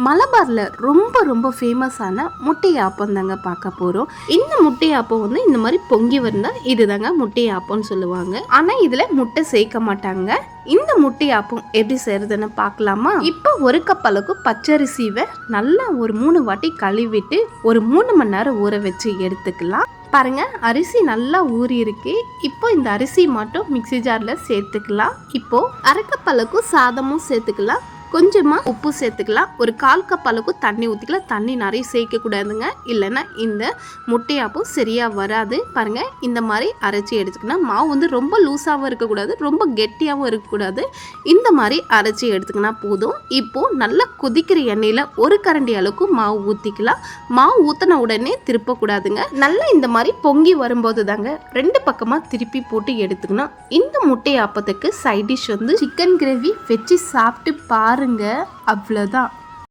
மலபாரில் ரொம்ப ரொம்ப ஃபேமஸான முட்டை ஆப்பம் தாங்க பார்க்க போகிறோம். இந்த முட்டை ஆப்பம் வந்து இந்த மாதிரி பொங்கி வந்தால் இதுதாங்க முட்டை ஆப்பம்னு சொல்லுவாங்க. ஆனால் இதில் முட்டை சேர்க்க மாட்டாங்க. இந்த முட்டை ஆப்பம் எப்படி செய்யறதுன்னு பார்க்கலாமா? இப்போ ஒரு கப் அளவுக்கு பச்சரிசிவை நல்லா ஒரு 3 வாட்டி கழுவிட்டு ஒரு 3 மணி நேரம் ஊற வச்சு எடுத்துக்கலாம். பாருங்க, அரிசி நல்லா ஊறி இருக்கு. இப்போ இந்த அரிசி மட்டும் மிக்ஸி ஜாரில் சேர்த்துக்கலாம். இப்போ அரை கப் அளவுக்கு சாதமும் சேர்த்துக்கலாம். கொஞ்சமாக உப்பு சேர்த்துக்கலாம். ஒரு 1/4 கப் அளவுக்கு தண்ணி ஊற்றிக்கலாம். தண்ணி நிறைய சேர்க்கக்கூடாதுங்க, இல்லைன்னா இந்த முட்டையாப்பும் சரியாக வராது. பாருங்கள், இந்த மாதிரி அரைச்சி எடுத்துக்கணும். மாவு வந்து ரொம்ப லூஸாகவும் இருக்கக்கூடாது, ரொம்ப கெட்டியாகவும் இருக்கக்கூடாது. இந்த மாதிரி அரைச்சி எடுத்துக்கினா போதும். இப்போது நல்லா கொதிக்கிற எண்ணெயில் ஒரு கரண்டி அளவுக்கு மாவு ஊற்றிக்கலாம். மாவு ஊற்றின உடனே திருப்பக்கூடாதுங்க. நல்லா இந்த மாதிரி பொங்கி வரும்போது தாங்க 2 பக்கமாக திருப்பி போட்டு எடுத்துக்கணும். இந்த முட்டை ஆப்பத்துக்கு சைட் டிஷ் வந்து சிக்கன் கிரேவி வச்சு சாப்பிட்டு பாருங்க. அவ்வளோதான்.